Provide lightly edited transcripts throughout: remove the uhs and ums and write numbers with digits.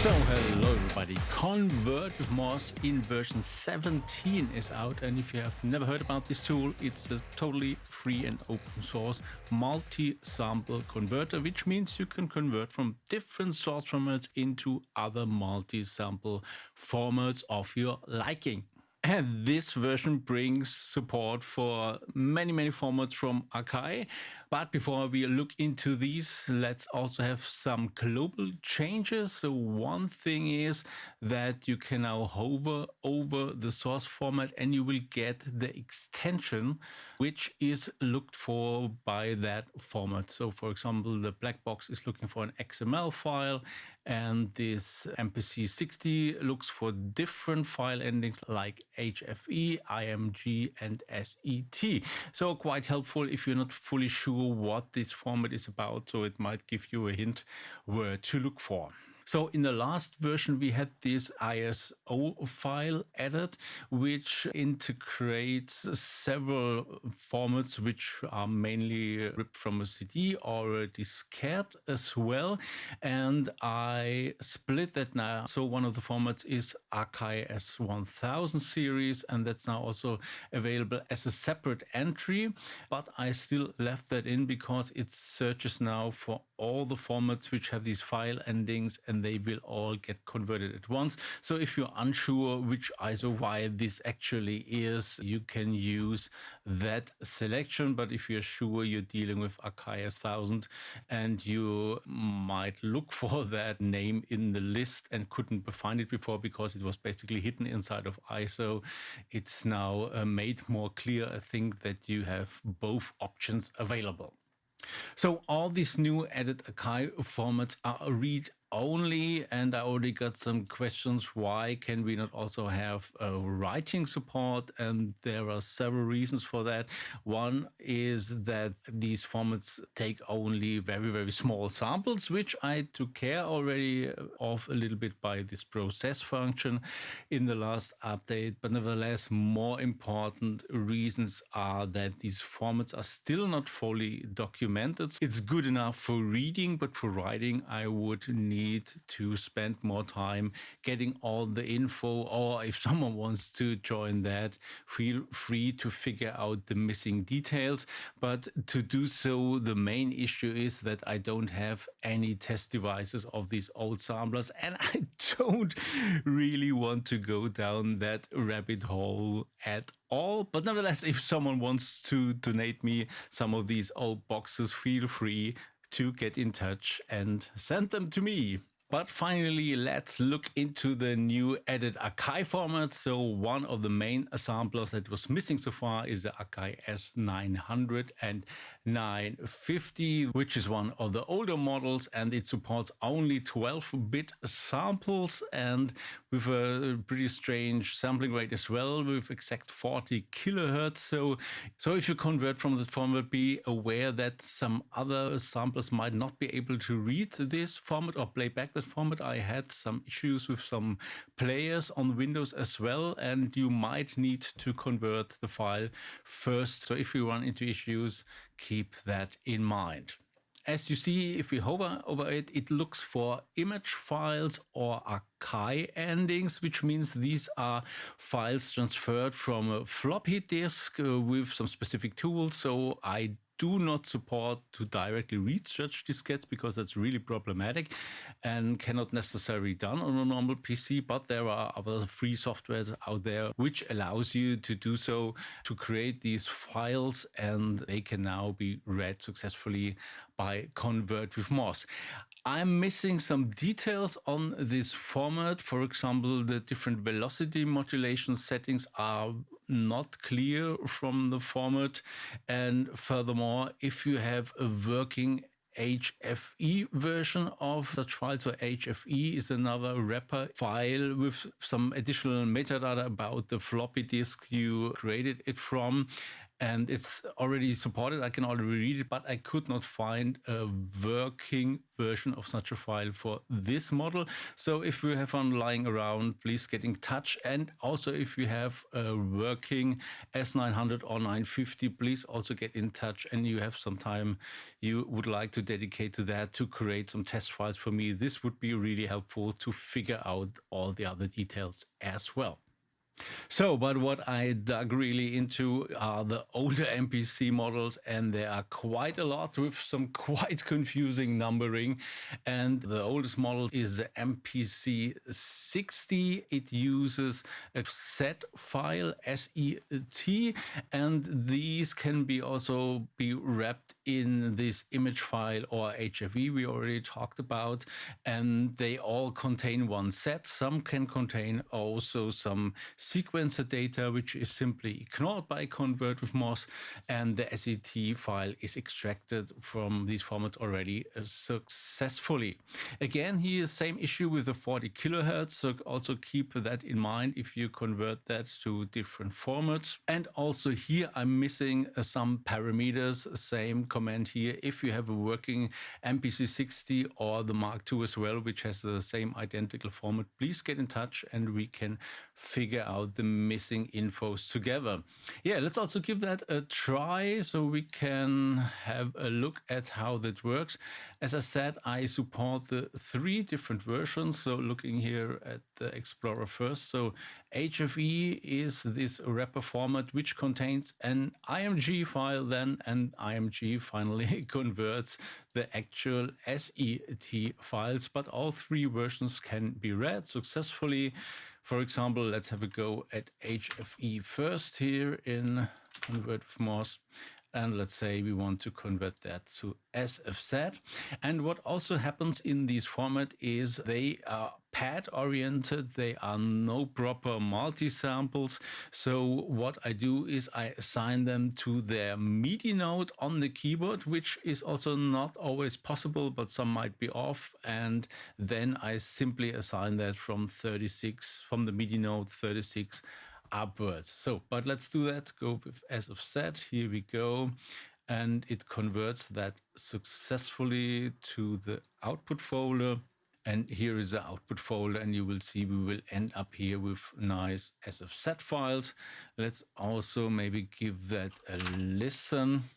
So hello everybody, ConvertWithMoss in version 17 is out, and if you have never heard about this tool, it's a totally free and open source multi-sample converter, which means you can convert from different source formats into other multi-sample formats of your liking. And this version brings support for many formats from Akai. But before we look into these, let's also have some global changes. So one thing is that you can now hover over the source format and you will get the extension which is looked for by that format. So for example, the black box is looking for an XML file, and this MPC60 looks for different file endings like HFE, IMG, and SET. So quite helpful if you're not fully sure what this format is about. So it might give you a hint where to look for. So in the last version, we had this ISO file added, which integrates several formats, which are mainly ripped from a CD or a diskette as well. And I split that now. So one of the formats is Akai S1000 series, and that's now also available as a separate entry. But I still left that in because it searches now for all the formats which have these file endings, and they will all get converted at once. So if you're unsure which ISO file this actually is, you can use that selection. But if you're sure you're dealing with Akai S1000 and you might look for that name in the list and couldn't find it before because it was basically hidden inside of ISO, it's now made more clear, I think, that you have both options available. So all these new added Akai formats are read-only, and I already got some questions. Why can we not also have writing support? And there are several reasons for that. One is that these formats take only very small samples, which I took care already of a little bit by this process function in the last update. But nevertheless, more important reasons are that these formats are still not fully documented. It's good enough for reading, but for writing, I would need to spend more time getting all the info. Or if someone wants to join that, feel free to figure out the missing details. But to do so, the main issue is that I don't have any test devices of these old samplers, and I don't really want to go down that rabbit hole at all. But nevertheless, if someone wants to donate me some of these old boxes, feel free to get in touch and send them to me. But finally, let's look into the new added Akai format. So one of the main samplers that was missing so far is the Akai S900 and 950, which is one of the older models, and it supports only 12-bit samples and with a pretty strange sampling rate as well, with exact 40 kilohertz. So if you convert from the format, be aware that some other samplers might not be able to read this format or play back the format. I had some issues with some players on Windows as well, and you might need to convert the file first. So if you run into issues, keep that in mind. As you see, if we hover over it, it looks for image files or Akai endings, which means these are files transferred from a floppy disk with some specific tools. So I do not support to directly read such diskettes because that's really problematic and cannot necessarily be done on a normal PC. But there are other free softwares out there which allows you to do so, to create these files, and they can now be read successfully by ConvertWithMoss. I'm missing some details on this format. For example, the different velocity modulation settings are not clear from the format. And furthermore, if you have a working HFE version of such files, so HFE is another wrapper file with some additional metadata about the floppy disk you created it from. and it's already supported. I can already read it, but I could not find a working version of such a file for this model. So if you have one lying around, please get in touch. And also if you have a working S900 or 950, please also get in touch, and you have some time you would like to dedicate to that to create some test files for me. This would be really helpful to figure out all the other details as well. So, but what I dug really into are the older MPC models, and there are quite a lot with some quite confusing numbering. And the oldest model is the MPC60. It uses a set file, SET, and these can be also be wrapped in this image file or HFE we already talked about, and they all contain one set. Some can contain also some sequencer data, which is simply ignored by ConvertWithMoss, and the SET file is extracted from these formats already successfully. Again, here same issue with the 40 kilohertz, so also keep that in mind if you convert that to different formats. And also here I'm missing some parameters. Same comment here. If you have a working MPC60 or the Mark II as well, which has the same identical format, please get in touch and we can figure out the missing infos together. Yeah, let's also give that a try so we can have a look at how that works. As I said, I support the 3 different versions. So looking here at the Explorer first. So HFE is this wrapper format which contains an IMG file then, and IMG finally converts the actual SET files, but all 3 versions can be read successfully. For example, let's have a go at HFE first here in ConvertWithMoss. And let's say we want to convert that to SFZ. And what also happens in this format is they are pad oriented. They are no proper multi-samples. So what I do is I assign them to their MIDI node on the keyboard, which is also not always possible, but some might be off. And then I simply assign that from 36, from the MIDI node 36 upwards. So, but let's do that. Go with SFZ. Here we go. And it converts that successfully to the output folder. And here is the output folder, and you will see we will end up here with nice SFZ files. Let's also maybe give that a listen.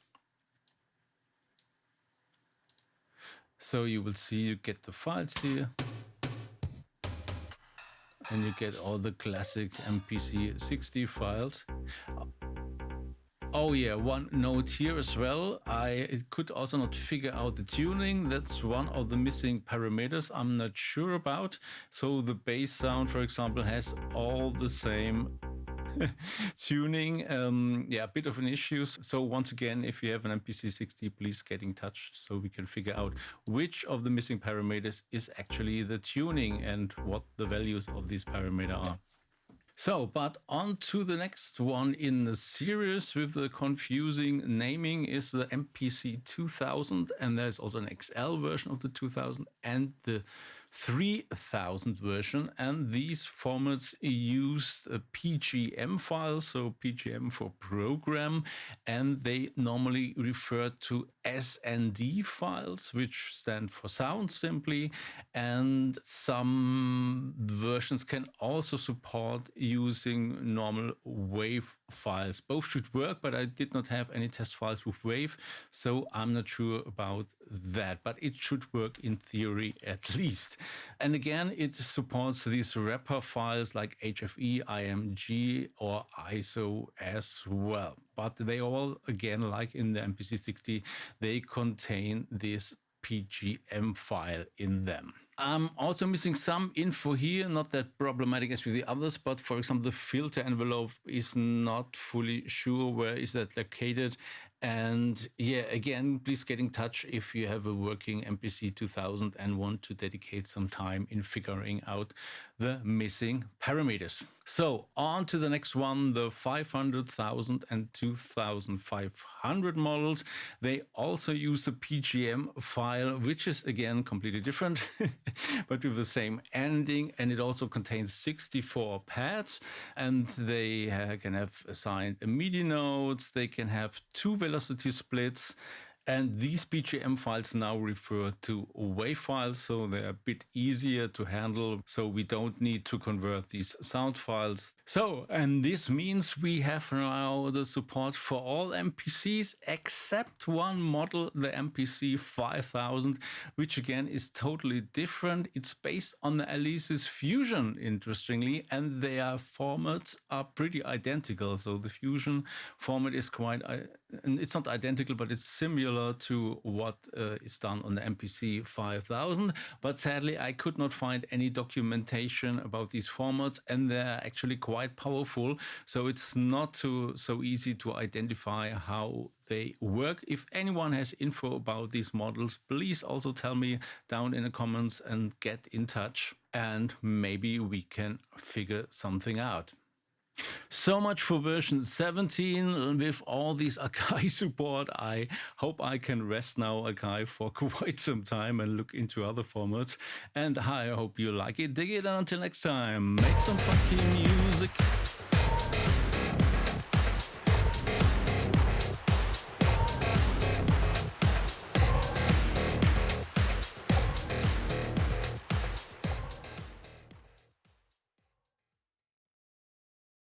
So you will see you get the files here. And you get all the classic MPC60 files. Oh yeah, one note here as well. I could also not figure out the tuning. That's one of the missing parameters I'm not sure about. So the bass sound, for example, has all the same tuning. Yeah, a bit of an issue. So once again, if you have an MPC60, please get in touch so we can figure out which of the missing parameters is actually the tuning and what the values of these parameters are. So, but on to the next one in the series with the confusing naming is the MPC2000, and there's also an XL version of the 2000 and the 3000 version, and these formats used a PGM file, so PGM for program, and they normally refer to SND files, which stand for sound simply, and some versions can also support using normal WAV files. Both should work, but I did not have any test files with WAV, so I'm not sure about that, but it should work in theory at least. And again, it supports these wrapper files like HFE, IMG, or ISO as well. But they all, again, like in the MPC60, they contain this PGM file in them. I'm also missing some info here, not that problematic as with the others, but for example, the filter envelope is not fully sure where is that located. And yeah, again, please get in touch if you have a working MPC 2000 and want to dedicate some time in figuring out the missing parameters. So on to the next one, the 500,000 and 2500 models. They also use a PGM file, which is again completely different, but with the same ending. And it also contains 64 pads, and they can have assigned MIDI nodes. They can have 2 velocity splits. And these PGM files now refer to WAV files, so they're a bit easier to handle, so we don't need to convert these sound files. So, and this means we have now the support for all MPCs except one model, the MPC 5000, which again is totally different. It's based on the Alesis Fusion, interestingly, and their formats are pretty identical. So the Fusion format is quite, and it's not identical, but it's similar to what is done on the MPC 5000. But sadly, I could not find any documentation about these formats, and they're actually quite powerful. So it's not so easy to identify how they work. If anyone has info about these models, please also tell me down in the comments and get in touch, and maybe we can figure something out. So much for version 17 with all these Akai support. I hope I can rest now Akai for quite some time and look into other formats. And I hope you like it, dig it, and until next time, make some funky music.